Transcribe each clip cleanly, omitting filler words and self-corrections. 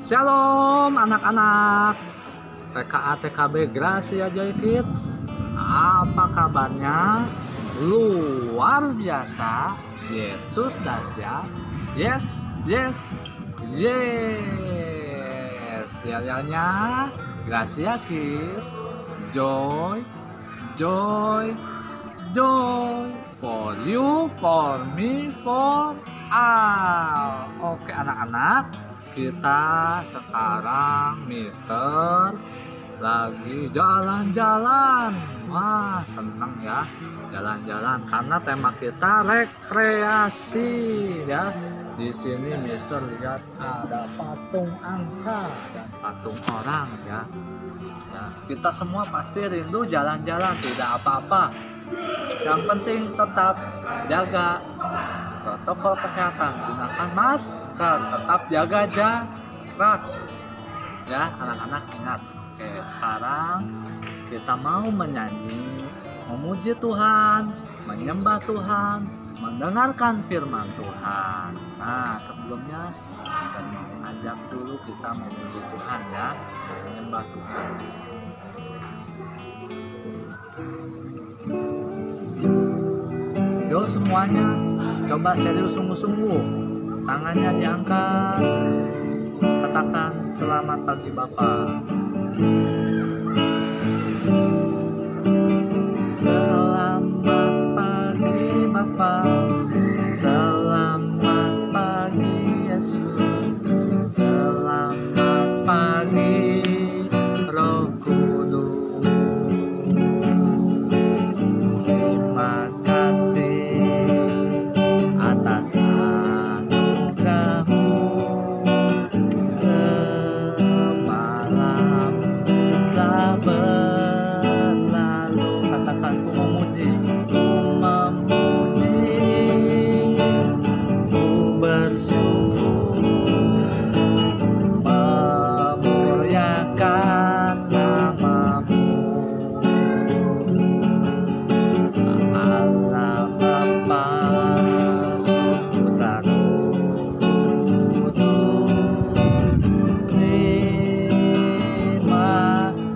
Shalom anak-anak TKA TKB Gracia Joy Kids. Apa kabarnya? Luar biasa. Yesus dahsyat. Yes. Yel-yelnya Gracia Kids. Joy. For you, for me, for all. Oke anak-anak, kita sekarang Mister lagi jalan-jalan. Wah, seneng ya jalan-jalan karena tema kita rekreasi ya. Di sini Mister lihat ada patung angsa dan patung orang ya. Kita semua pasti rindu jalan-jalan, tidak apa-apa. Yang penting tetap jaga protokol kesehatan, gunakan masker, tetap jaga jarak. Ya, anak-anak ingat. Oke, sekarang kita mau menyanyi, memuji Tuhan, menyembah Tuhan, mendengarkan firman Tuhan. Nah, sebelumnya kita mau ajak dulu kita memuji Tuhan ya, menyembah Tuhan. Yuk semuanya, coba serius sungguh-sungguh. Tangannya diangkat. Katakan selamat pagi Bapak. Selamat pagi Bapak. Selamat pagi Yesus. Selamat pagi Roh Kudus. Terima kasih atas anugerah-Mu. Semalam telah berlalu. Katakan ku memuji, ku bersyukur, memuliakan nama-Mu. Allah Bapa, Putra Roh Kudus, terima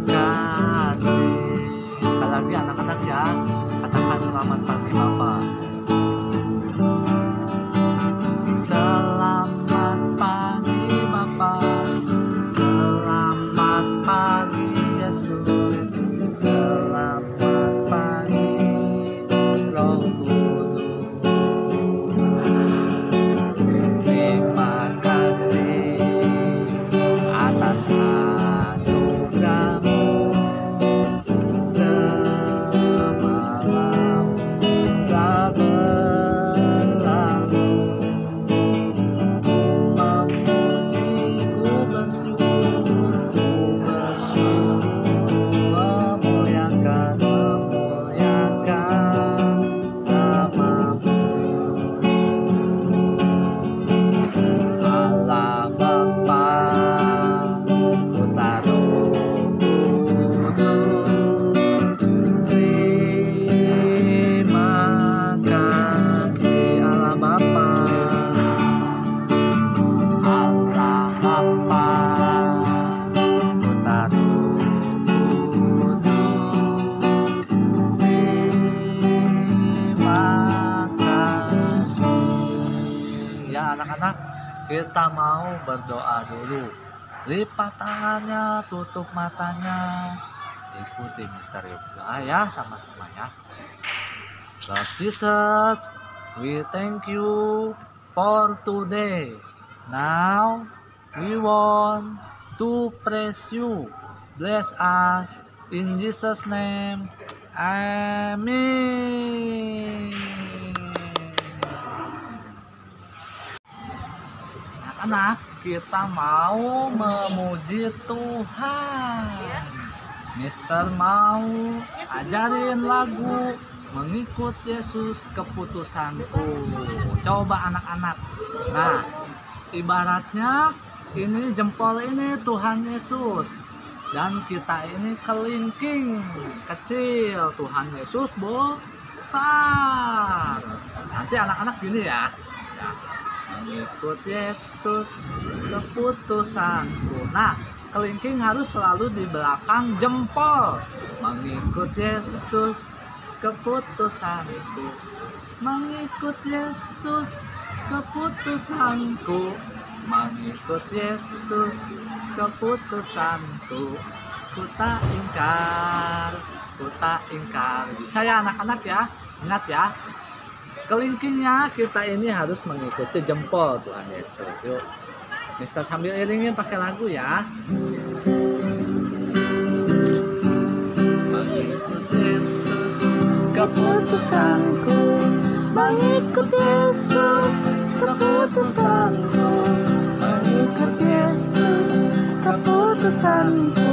kasih. Sekali lagi anak-anak ya, katakan selamat pagi Bapak. Selamat pagi Bapak. Selamat pagi Yesus. Selamat pagi Roh Kudus. Terima kasih atas anugerah-Mu. Semalam telah berlalu. Memuji, ku bersyukur, memuliakan nama-Mu. Allah Bapa, Putra Roh Kudus, terima kasih. Allah Bapa, Putra Roh Kudus, terima kasih. Ya anak-anak, kita mau berdoa dulu. Lipat tangannya, tutup matanya, ikuti misteri doa ya sama-sama ya. Lord Jesus, we thank you for today. Now we want to praise you. Bless us in Jesus' name. Amin. Anak-anak, kita mau memuji Tuhan. Mister mau ajarin lagu Mengikut Yesus Keputusanku. Coba anak-anak. Nah, ibaratnya ini jempol ini Tuhan Yesus dan kita ini kelingking kecil, Tuhan Yesus besar. Nanti anak-anak gini ya. mengikut Yesus keputusanku. Nah, kelingking harus selalu di belakang jempol. Mengikut Yesus keputusanku, mengikut Yesus keputusanku, mengikut Yesus keputusanku. Ku tak ingkar, ku tak ingkar. Bisa ya anak-anak ya, ingat ya. Kelingkingnya kita ini harus mengikuti jempol Tuhan Yesus. Yuk, Mister sambil iringin pakai lagu ya. Mengikut Yesus keputusanku, mengikut Yesus keputusanku, mengikut Yesus keputusanku.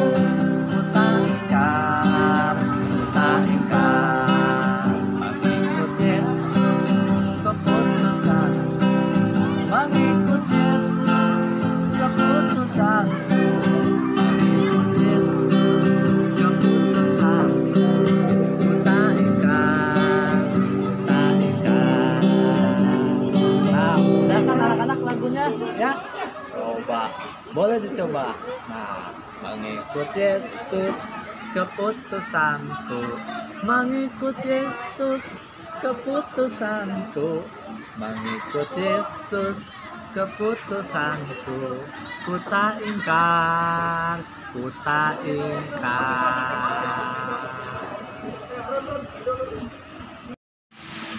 Ku tak ingkar, ku tak ingkar. Mengikut Yesus keputusanku, mengikut Yesus keputusanku, mengikut Yesus keputusanku. Ku tak ingkar, ku tak ingkar. Nah, udah kan anak-anak lagunya ya? Coba, boleh dicoba. Nah, mengikut Yesus keputusanku, mengikut Yesus keputusanku, mengikut Yesus keputusanku. Ku tak ingkar, ku tak ingkar.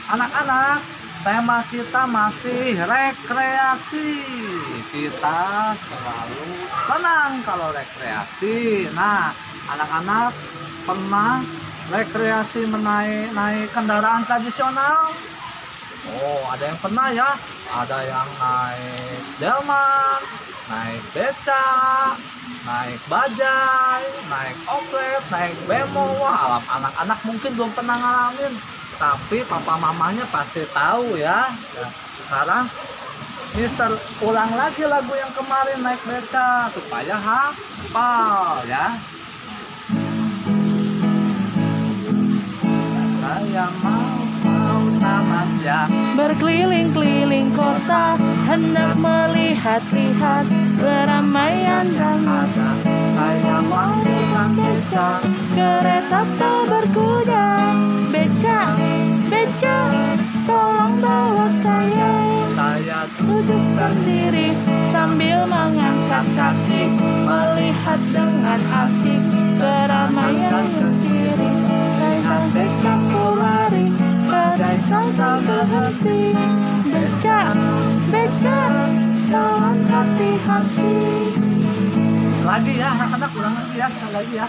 Anak-anak, tema kita masih rekreasi. Kita selalu senang kalau rekreasi. Nah, anak-anak pernah rekreasi naik kendaraan tradisional? Oh, ada yang pernah ya. Ada yang naik delman, naik beca, naik bajai, naik oplet, naik bemo. Wah, anak-anak mungkin belum pernah ngalamin, tapi papa mamanya pasti tahu ya. Nah, sekarang Mister ulang lagi lagu yang kemarin naik beca supaya hafal ya. Saya mau tamasya, berkeliling-keliling kota, hendak melihat-lihat keramaian dan ada saya mau tukang beca, kereta tak berkuda. Beca, beca, tolong bawa saya. saya Duduk sendiri sambil mengangkat kaki, melihat dengan asik keramaian sendiri. Lihat becaku lari, bagaikan tak berhenti. Beca, beca, tolong hati-hati. lagi ya anak-anak, ulang lagi ya, sekali lagi ya.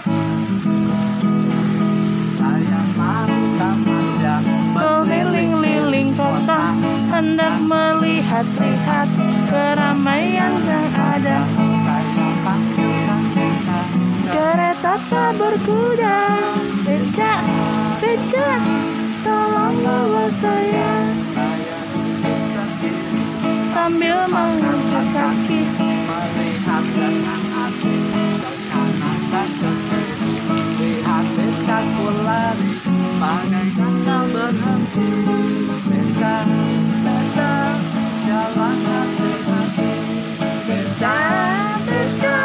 Saya mau tamasya, Berkeliling-liling kota, hendak melihat-lihat keramaian yang ada. saya panggilkan beca, Kereta tak berkuda. Beca, beca, tolong bawa saya. saya duduk sendiri Sambil mengangkat kaki, melihat dengan asik ke kanan dan ke kiri. Lihat becaku lari, bagaikan tak berhenti. Beca, beca, jalan hati-hati. Beca, beca,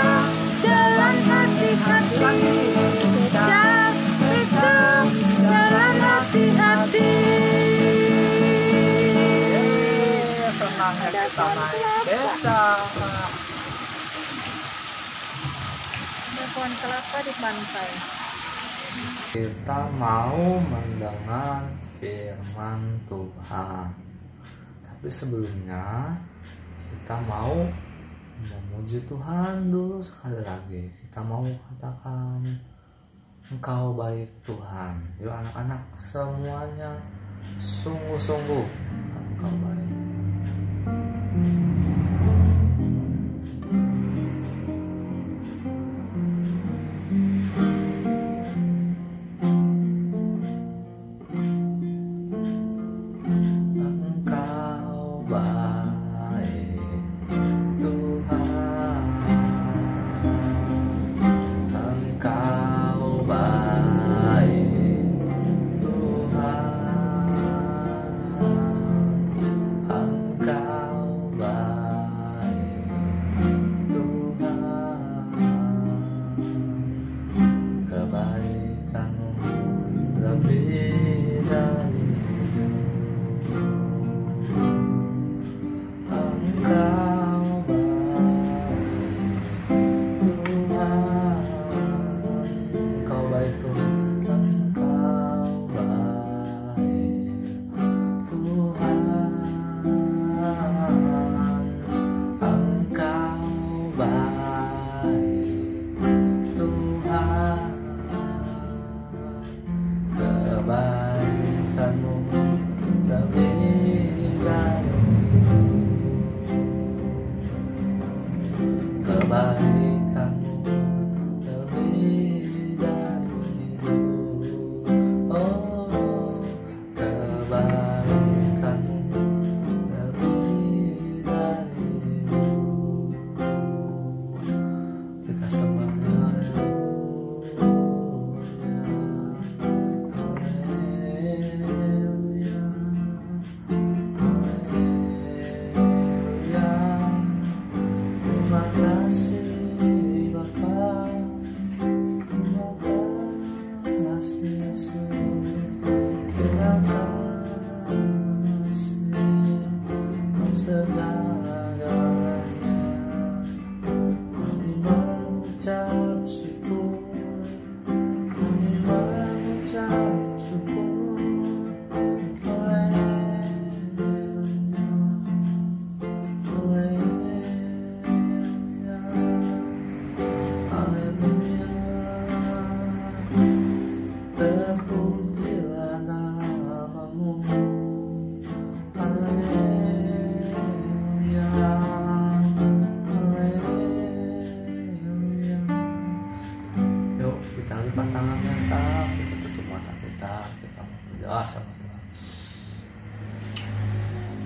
jalan hati-hati. Beca, beca, jalan hati-hati. senangnya kita naik beca. Ada pohon kelapa di pantai. Kita mau mendengar firman Tuhan. Tapi sebelumnya kita mau memuji Tuhan dulu sekali lagi. Kita mau katakan Engkau baik Tuhan. Yuk anak-anak semuanya, sungguh-sungguh Engkau baik. Engkau baik Tuhan, Engkau baik Tuhan,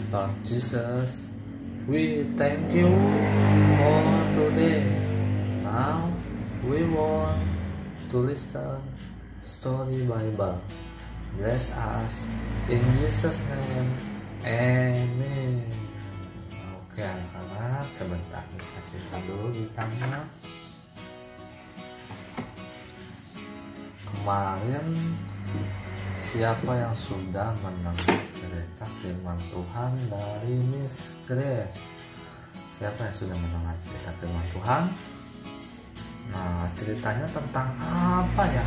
Lord Jesus, we thank you for today. Now we want to listen story Bible. Bless us in Jesus name. Amen. Oke anak-anak, sebentar kita simpan dulu gitarnya. Kemarin siapa yang sudah mendengar cerita firman Tuhan dari Miss Grace? Siapa yang sudah mendengar cerita firman Tuhan? Nah, ceritanya tentang apa ya?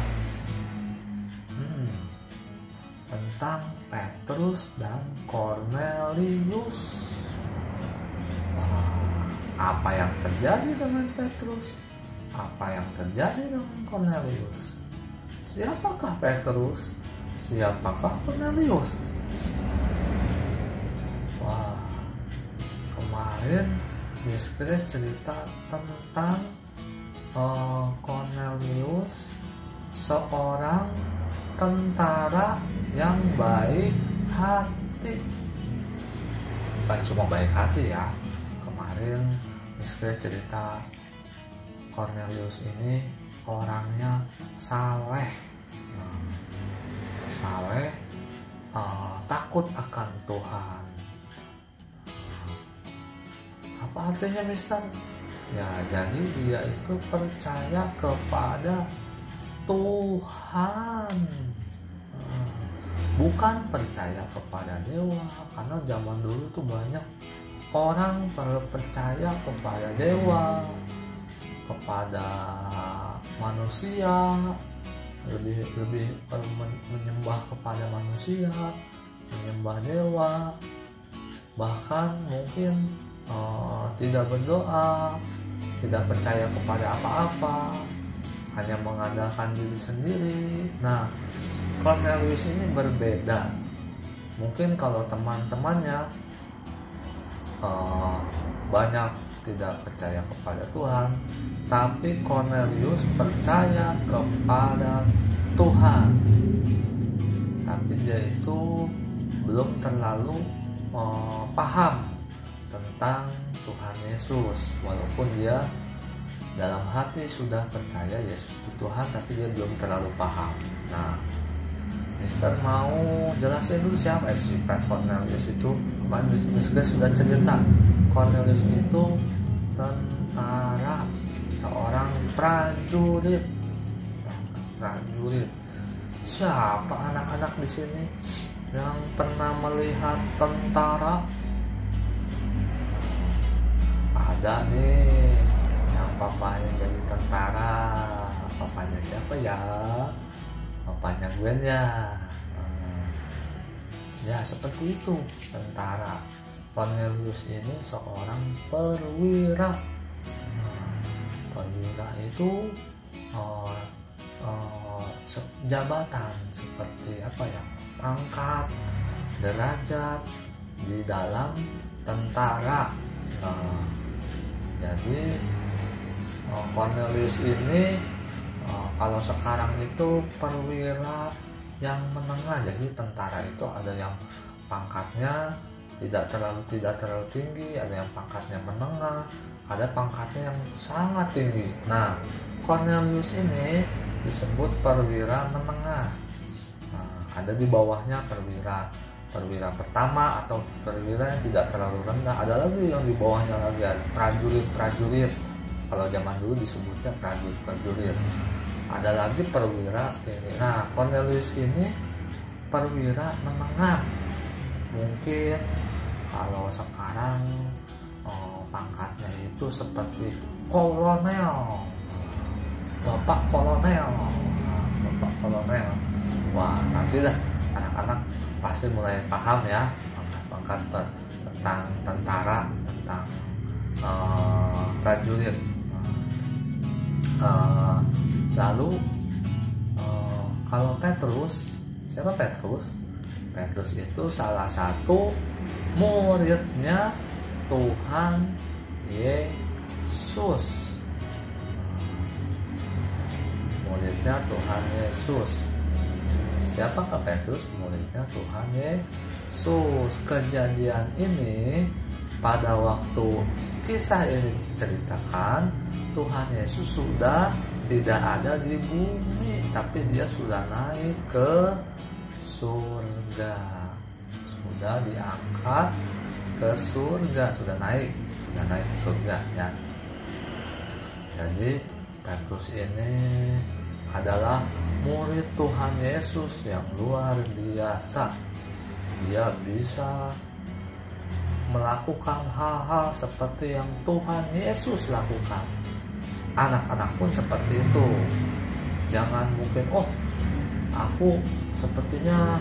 Tentang Petrus dan Cornelius. Apa yang terjadi dengan Petrus? Apa yang terjadi dengan Cornelius? Siapakah Petrus? Siapakah Cornelius? Wah, kemarin Miss Grace cerita tentang Cornelius, seorang tentara yang baik hati. Bukan cuma baik hati ya. Kemarin Miss Grace cerita Cornelius ini orangnya saleh. Saleh, takut akan Tuhan. Apa artinya, Mister? Ya, jadi dia itu percaya kepada Tuhan, bukan percaya kepada dewa. Karena zaman dulu tuh banyak orang percaya kepada dewa, kepada manusia, lebih menyembah kepada manusia, menyembah dewa, bahkan mungkin tidak berdoa, tidak percaya kepada apa-apa, hanya mengandalkan diri sendiri. Nah, Cornelius ini berbeda. Mungkin kalau teman-temannya banyak tidak percaya kepada Tuhan, tapi Cornelius percaya kepada Tuhan. Tapi dia itu belum terlalu paham tentang Tuhan Yesus, walaupun dia dalam hati sudah percaya Yesus itu Tuhan, tapi dia belum terlalu paham. Nah, Mister mau jelasin dulu siapa si Cornelius itu. Kemarin Mister sudah cerita Cornelius itu tentara, seorang prajurit. Siapa anak-anak di sini yang pernah melihat tentara? Ada nih yang papanya jadi tentara. Papanya siapa ya? Papanya Gwen ya. Ya seperti itu, tentara. Cornelius ini seorang perwira. Perwira itu jabatan seperti apa ya? Pangkat, derajat di dalam tentara. Jadi Cornelius ini kalau sekarang itu perwira yang menengah. Jadi tentara itu ada yang pangkatnya tidak terlalu tinggi, ada yang pangkatnya menengah, ada pangkatnya yang sangat tinggi. Nah, Cornelius ini disebut perwira menengah. Ada di bawahnya perwira pertama atau perwira yang tidak terlalu rendah. Ada lagi yang di bawahnya lagi, prajurit. Kalau zaman dulu disebutnya prajurit. Ada lagi perwira tinggi. Nah, Cornelius ini perwira menengah. Mungkin kalau sekarang pangkatnya itu seperti kolonel, bapak kolonel. Wah, nanti dah anak-anak pasti mulai paham ya pangkat tentang tentara, tentang prajurit. Lalu kalau Petrus, siapa Petrus? Petrus itu salah satu muridnya Tuhan Yesus. Muridnya Tuhan Yesus. Siapakah Petrus? Muridnya Tuhan Yesus. Yesus. Kejadian ini pada waktu kisah ini diceritakan, Tuhan Yesus sudah tidak ada di bumi, tapi dia sudah naik ke surga, sudah diangkat ke surga, sudah naik ke surga ya. Jadi Petrus ini adalah murid Tuhan Yesus yang luar biasa. Dia bisa melakukan hal-hal seperti yang Tuhan Yesus lakukan. Anak-anak pun seperti itu. Jangan mungkin, oh aku sepertinya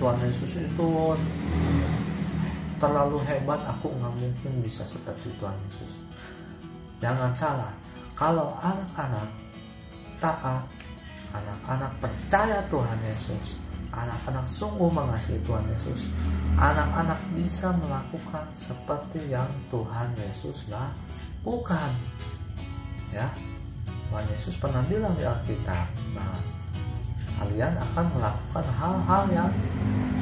Tuhan Yesus itu terlalu hebat, aku nggak mungkin bisa seperti Tuhan Yesus. Jangan salah. Kalau anak-anak taat, anak-anak percaya Tuhan Yesus, anak-anak sungguh mengasihi Tuhan Yesus, anak-anak bisa melakukan seperti yang Tuhan Yesus lakukan. Ya, Tuhan Yesus pernah bilang di Alkitab, nah, kalian akan melakukan hal-hal yang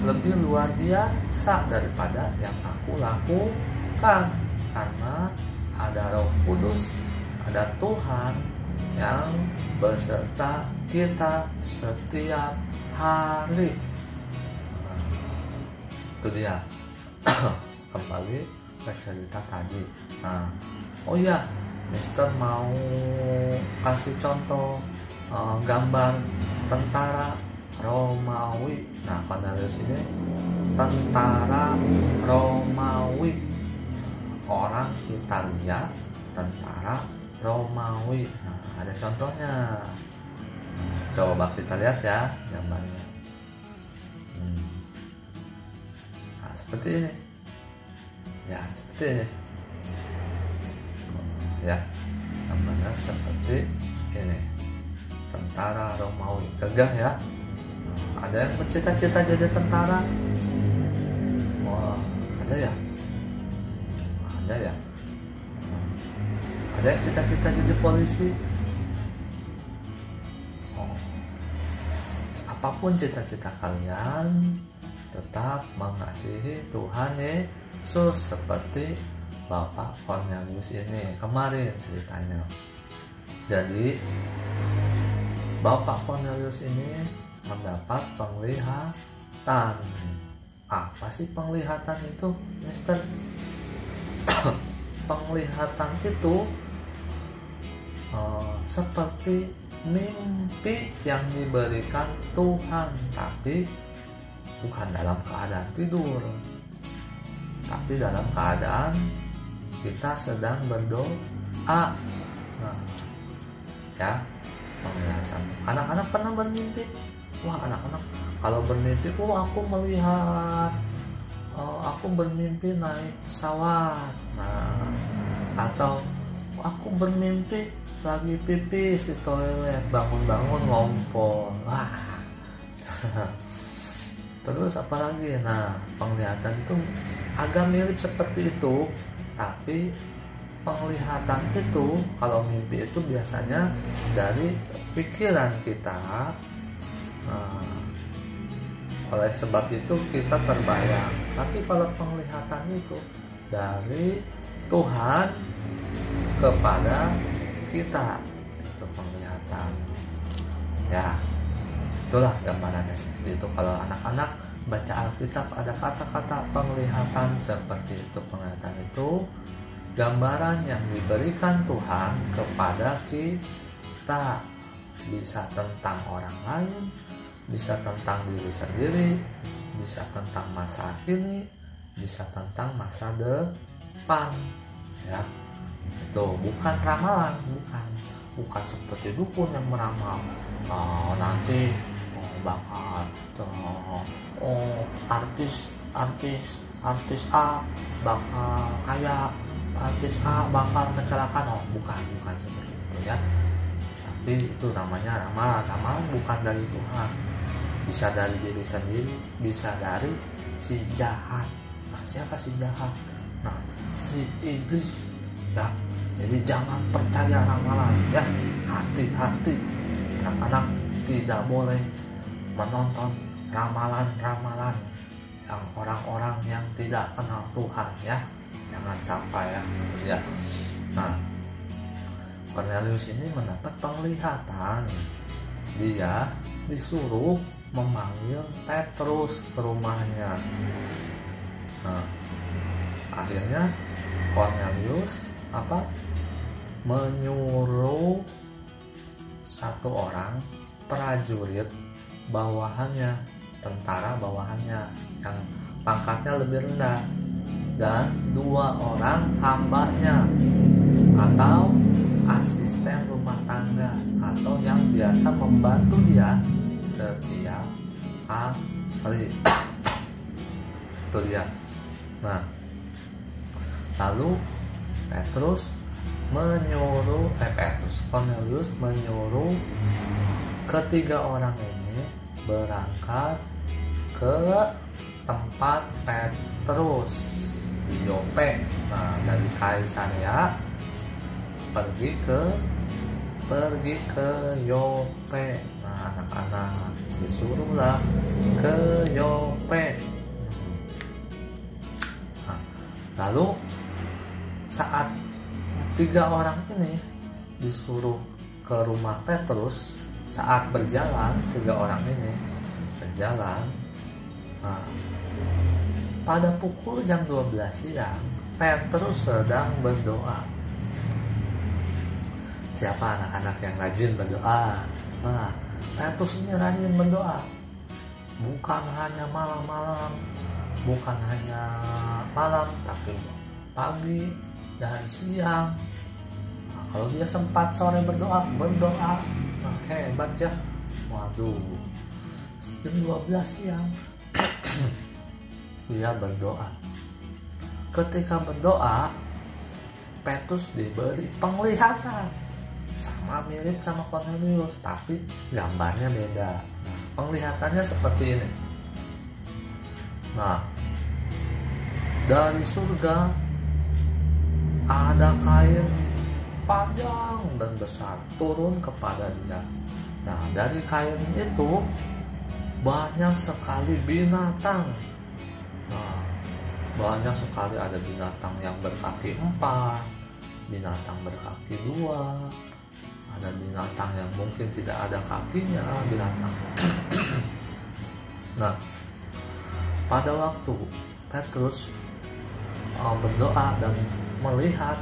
lebih luar biasa daripada yang aku lakukan, karena ada Roh Kudus, ada Tuhan yang beserta kita setiap hari. Itu dia. Kembali ke cerita tadi. Nah, oh iya, Mister mau kasih contoh gambar tentara Romawi. Nah, Cornelius ini tentara Romawi, orang Italia, tentara Romawi. Nah, ada contohnya. Coba kita lihat ya gambarnya. Nah, seperti ini. Ya, seperti ini. Ya, gambarnya seperti ini. Tentara Romawi, gagah ya. Nah, ada yang bercita-cita jadi tentara. Wah, ada ya. Ada ya. Ada yang cita-cita jadi polisi. Apapun cita-cita kalian, tetap mengasihi Tuhan Yesus seperti Bapak Cornelius ini kemarin ceritanya. Jadi Bapak Cornelius ini mendapat penglihatan. Apa sih penglihatan itu, Mister? Penglihatan itu seperti mimpi yang diberikan Tuhan, tapi bukan dalam keadaan tidur, tapi dalam keadaan kita sedang berdoa. Nah, ya, penglihatan. Anak-anak pernah bermimpi? Wah, anak-anak kalau bermimpi, aku melihat, aku bermimpi naik pesawat. Nah, atau aku bermimpi lagi pipis di toilet, bangun-bangun ngompol. Wah. Terus apa lagi? Nah, penglihatan itu agak mirip seperti itu, tapi penglihatan itu, kalau mimpi itu biasanya dari pikiran kita. Oleh sebab itu kita terbayang. Tapi kalau penglihatan itu dari Tuhan kepada kita, itu penglihatan. Ya, itulah gambarannya seperti itu. Kalau anak-anak baca Alkitab ada kata-kata penglihatan seperti itu. Penglihatan itu gambaran yang diberikan Tuhan kepada kita. Bisa tentang orang lain, bisa tentang diri sendiri, bisa tentang masa kini, bisa tentang masa depan. Ya, itu bukan ramalan, bukan seperti dukun yang meramal nanti bakal artis A bakal kaya, artis A bakal kecelakaan. Bukan seperti itu ya. Tapi itu namanya ramalan bukan dari Tuhan. Bisa dari diri sendiri, bisa dari si jahat. Nah, siapa si jahat? Nah, si iblis ya. Jadi jangan percaya ramalan ya. Hati-hati, anak-anak tidak boleh menonton ramalan-ramalan yang orang-orang yang tidak kenal Tuhan ya, jangan sampai ya, gitu ya. Nah, Cornelius ini mendapat penglihatan. Dia disuruh memanggil Petrus ke rumahnya. Nah, akhirnya Cornelius menyuruh satu orang prajurit bawahannya, tentara bawahannya yang pangkatnya lebih rendah, dan 2 orang hambanya atau asisten rumah tangga atau yang biasa membantu dia setiap hari. Itu dia. Nah, lalu Cornelius menyuruh ketiga orang ini berangkat ke tempat Petrus di Yope. Nah, dari Kaisarea pergi ke Yope. Nah, anak-anak disuruhlah ke Yope. Nah, lalu saat 3 orang ini disuruh ke rumah Petrus, saat berjalan 3 orang ini berjalan, nah, pada pukul jam 12 siang Petrus sedang berdoa. Siapa anak-anak yang rajin berdoa? Nah, Petrus ini rajin berdoa, bukan hanya malam-malam, bukan hanya malam, tapi pagi dan siang. Nah, kalau dia sempat sore berdoa, nah, hebat ya. Waduh, jam 12 siang dia berdoa. Ketika berdoa, Petrus diberi penglihatan, sama mirip sama Cornelius, tapi gambarnya beda. Nah, penglihatannya seperti ini. Nah, dari surga ada kain panjang dan besar turun kepada dia. Nah, dari kain itu banyak sekali binatang. Nah, banyak sekali, ada binatang yang berkaki 4, binatang berkaki 2, ada binatang yang mungkin tidak ada kakinya, binatang. Nah, pada waktu Petrus berdoa dan melihat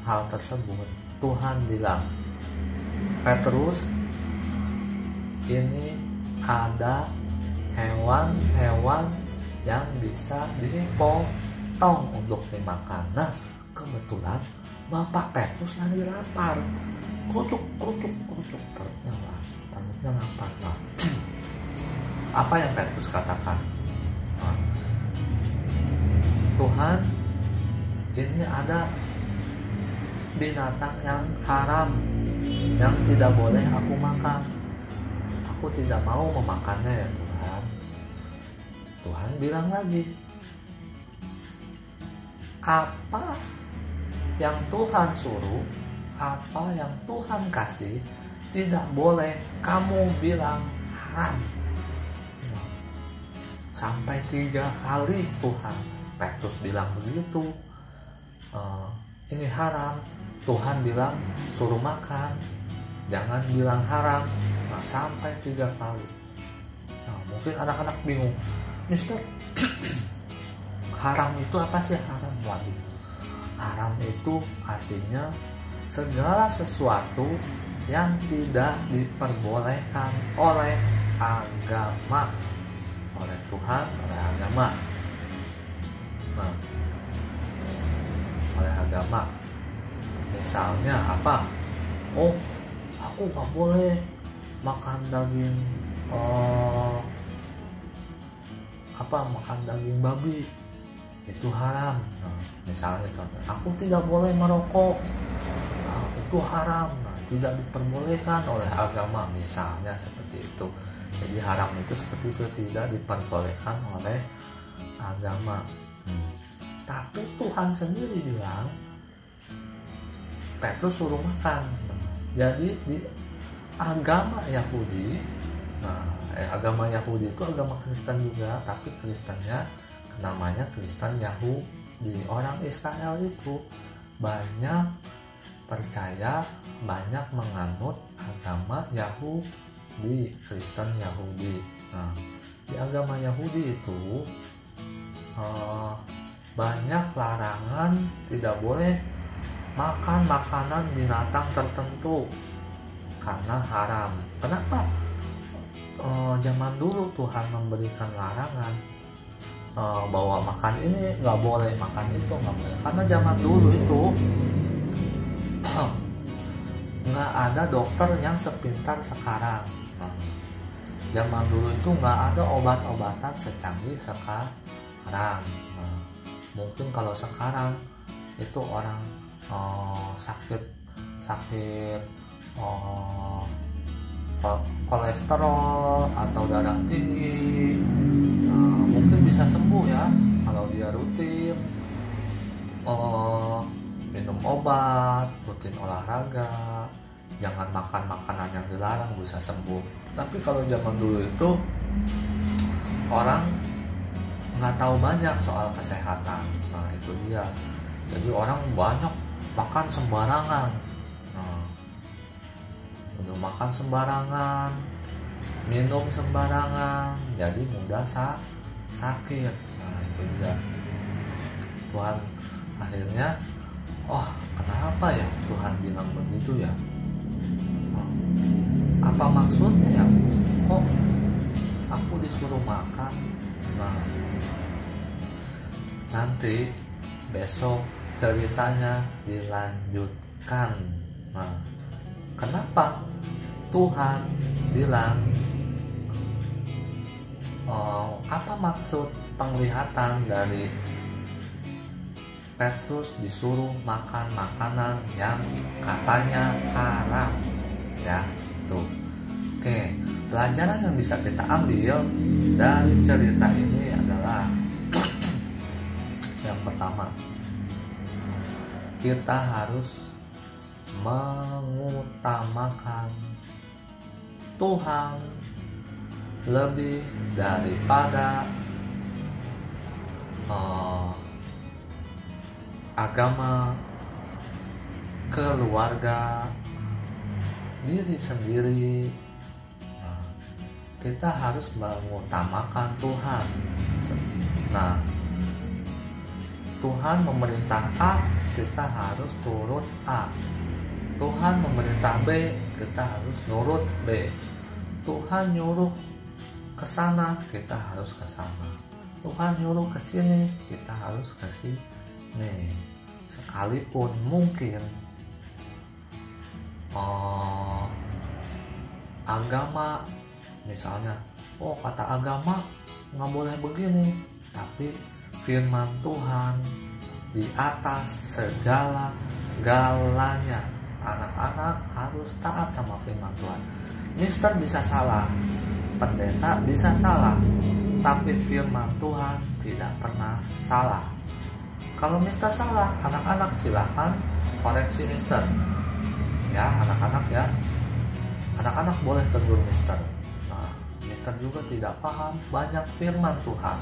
hal tersebut, Tuhan bilang, Petrus, ini ada hewan-hewan yang bisa dipotong untuk dimakan. Nah, kebetulan Bapak Petrus lagi lapar, kerucuk perutnya lapar. Nah, apa yang Petrus katakan? Nah, Tuhan, ini ada binatang yang haram yang tidak boleh aku makan. Aku tidak mau memakannya ya Tuhan. Tuhan bilang lagi, apa yang Tuhan suruh, apa yang Tuhan kasih, tidak boleh kamu bilang haram. Sampai 3 kali Petrus bilang begitu, ini haram. Tuhan bilang suruh makan, jangan bilang haram. Nah, sampai 3 kali. Nah, mungkin anak-anak bingung, Mister, haram itu apa sih? Haram lagi. Haram itu artinya segala sesuatu yang tidak diperbolehkan oleh agama, oleh Tuhan, oleh agama. Nah, oleh agama, misalnya apa? Oh, aku gak boleh makan daging makan daging babi, itu haram. Nah, misalnya contoh, aku tidak boleh merokok, itu haram. Nah, tidak diperbolehkan oleh agama, misalnya seperti itu. Jadi haram itu seperti itu, tidak diperbolehkan oleh agama. Tapi Tuhan sendiri bilang Petrus suruh makan. Jadi di agama Yahudi, nah agama Yahudi itu agama Kristen juga, tapi Kristennya namanya Kristen Yahudi. Orang Israel itu banyak percaya, banyak menganut agama Yahudi, Kristen Yahudi. Nah, di agama Yahudi itu banyak larangan, tidak boleh makan makanan binatang tertentu karena haram. Kenapa? Zaman dulu Tuhan memberikan larangan bahwa makan ini nggak boleh, makan itu nggak boleh, karena zaman dulu itu nggak ada dokter yang sepintar sekarang. Zaman dulu itu nggak ada obat-obatan secanggih sekarang. Mungkin kalau sekarang itu orang sakit kolesterol atau darah tinggi, mungkin bisa sembuh ya kalau dia rutin minum obat, rutin olahraga, jangan makan makanan yang dilarang, bisa sembuh. Tapi kalau zaman dulu itu orang nggak tahu banyak soal kesehatan. Nah itu dia, jadi orang banyak makan sembarangan. Udah makan sembarangan, minum sembarangan, jadi mudah sakit. Nah itu dia, Tuhan akhirnya, kenapa ya Tuhan bilang begitu ya? Apa maksudnya ya? Kok aku disuruh makan? Nah, nanti besok ceritanya dilanjutkan. Nah, kenapa Tuhan bilang apa maksud penglihatan dari Petrus disuruh makan makanan yang katanya haram ya? Tuh. Oke, pelajaran yang bisa kita ambil dari cerita ini adalah yang pertama, kita harus mengutamakan Tuhan lebih daripada agama, keluarga, diri sendiri. Kita harus mengutamakan Tuhan. Nah, Tuhan memerintah A, kita harus turut A. Tuhan memerintah B, kita harus nurut B. Tuhan nyuruh ke sana, kita harus ke sana. Tuhan nyuruh ke sini, kita harus ke sini. Sekalipun mungkin agama, misalnya, kata agama nggak boleh begini, tapi firman Tuhan di atas segala-galanya. Anak-anak harus taat sama firman Tuhan. Mister bisa salah, pendeta bisa salah, tapi firman Tuhan tidak pernah salah. Kalau Mister salah, anak-anak silakan koreksi Mister. Ya, anak-anak ya. Anak-anak boleh tegur Mister. Nah, Mister juga tidak paham banyak firman Tuhan.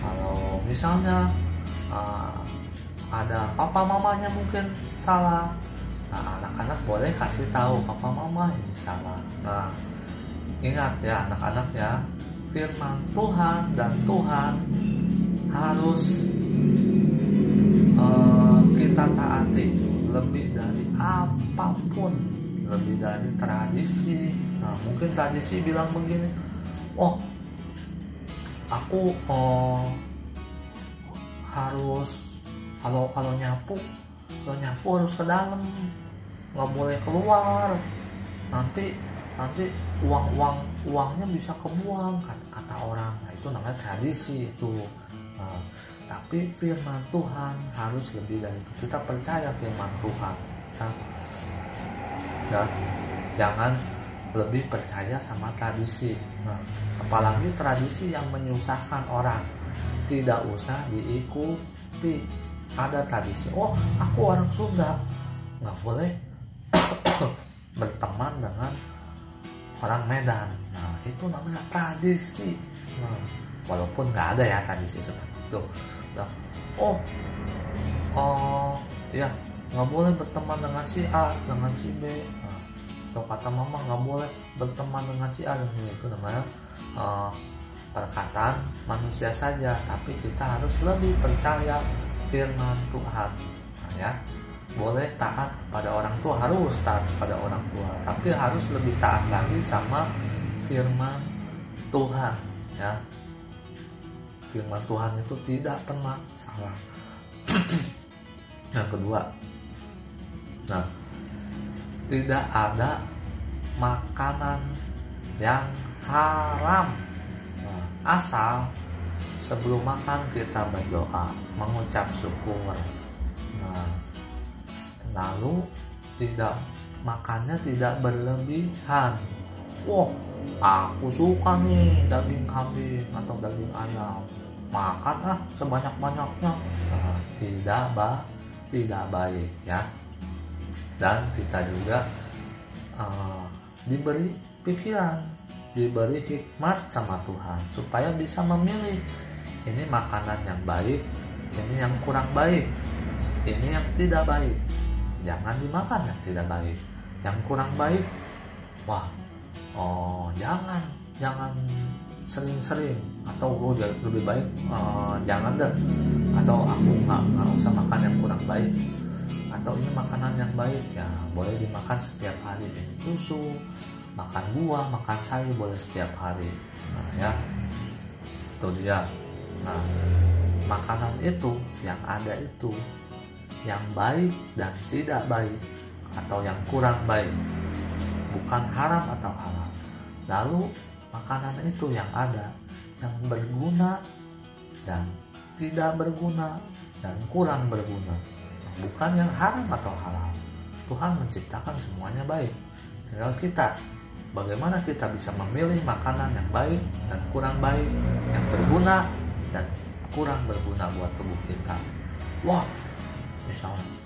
Kalau misalnya ada papa mamanya mungkin salah, nah anak-anak boleh kasih tahu papa mama ini salah. Nah, ingat ya anak-anak ya, firman Tuhan dan Tuhan harus kita taati lebih dari apapun, lebih dari tradisi. Nah, mungkin tradisi bilang begini, aku harus kalau nyapu harus ke dalam, nggak boleh keluar, nanti uangnya bisa kebuang, kata orang. Nah, itu namanya tradisi itu. Nah, tapi firman Tuhan harus lebih dari itu. Kita percaya firman Tuhan ya, jangan lebih percaya sama tradisi. Nah, apalagi tradisi yang menyusahkan orang, tidak usah diikuti. Ada tradisi, aku orang Sunda, nggak boleh berteman dengan orang Medan. Nah, itu namanya tradisi. Nah, walaupun nggak ada ya tradisi seperti itu. Nah, ya nggak boleh berteman dengan si A, dengan si B. Nah, atau kata mama nggak boleh berteman dengan si A, dan itu namanya perkataan manusia saja. Tapi kita harus lebih percaya firman Tuhan. Nah, ya, boleh taat kepada orang tua, harus taat kepada orang tua, tapi harus lebih taat lagi sama firman Tuhan, ya. Firman Tuhan itu tidak pernah salah. Yang kedua, nah, tidak ada makanan yang haram. Nah, asal sebelum makan kita berdoa, mengucap syukur. Nah, lalu makannya tidak berlebihan. Aku suka nih daging kambing atau daging ayam, makan sebanyak-banyaknya. Nah, tidak baik, ya. Dan kita juga diberi pikiran, diberi hikmat sama Tuhan supaya bisa memilih, ini makanan yang baik, ini yang kurang baik, ini yang tidak baik. Jangan dimakan yang tidak baik, yang kurang baik. Jangan sering-sering, atau lebih baik jangan deh, atau aku nggak usah makan yang kurang baik, atau ini makanan yang baik ya boleh dimakan setiap hari. Susu, makan buah, makan sayur boleh setiap hari. Nah, ya, itu dia. Nah, makanan itu yang ada itu yang baik dan tidak baik, atau yang kurang baik, bukan haram atau halal. Lalu makanan itu yang ada yang berguna dan tidak berguna dan kurang berguna, bukan yang haram atau halal. Tuhan menciptakan semuanya baik, tinggal kita bagaimana kita bisa memilih makanan yang baik dan kurang baik, yang berguna dan kurang berguna buat tubuh kita. Misalnya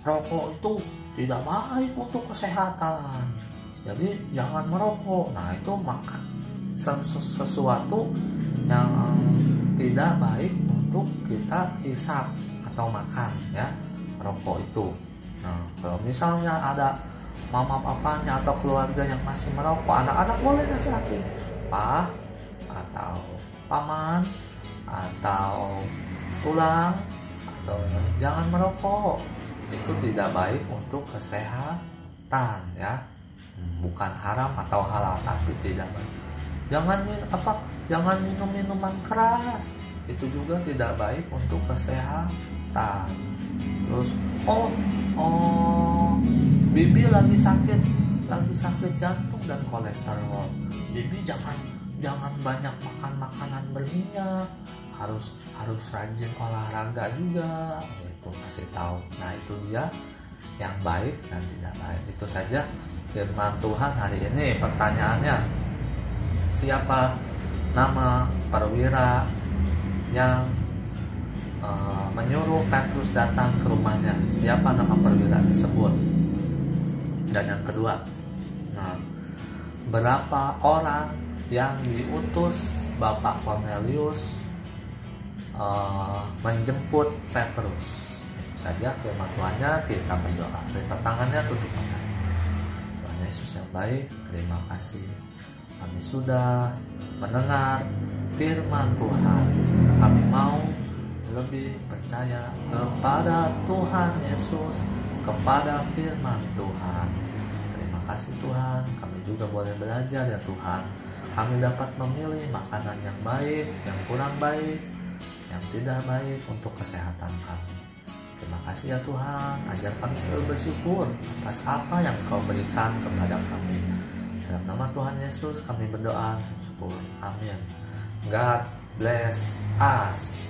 rokok itu tidak baik untuk kesehatan, jadi jangan merokok. Nah, itu makan sesuatu yang tidak baik untuk kita hisap atau makan, ya, rokok itu. Nah, kalau misalnya ada mama papanya atau keluarga yang masih merokok, anak-anak boleh nasihatin, Pak atau paman atau tulang, atau jangan merokok, itu tidak baik untuk kesehatan, ya. Bukan haram atau halal, tapi tidak baik. Jangan minum minuman keras, itu juga tidak baik untuk kesehatan. Terus Bibi lagi sakit jantung dan kolesterol, Bibi jangan banyak makan makanan berminyak, harus rajin olahraga juga, itu kasih tahu. Nah, itu dia yang baik dan tidak baik. Itu saja firman Tuhan hari ini. Pertanyaannya, siapa nama perwira yang menyuruh Petrus datang ke rumahnya? Siapa nama perwira tersebut? Dan yang kedua, berapa orang yang diutus Bapak Cornelius menjemput Petrus? Itu saja firman Tuhannya. Kita berdoa, lipat tangannya, tutup mata. Tuhan Yesus yang baik, terima kasih kami sudah mendengar firman Tuhan. Kami mau lebih percaya kepada Tuhan Yesus, kepada firman Tuhan. Terima kasih Tuhan, kami juga boleh belajar ya Tuhan. Kami dapat memilih makanan yang baik, yang kurang baik, yang tidak baik untuk kesehatan kami. Terima kasih ya Tuhan, ajar kami selalu bersyukur atas apa yang Kau berikan kepada kami. Dalam nama Tuhan Yesus kami berdoa, syukur. Amin. God bless us.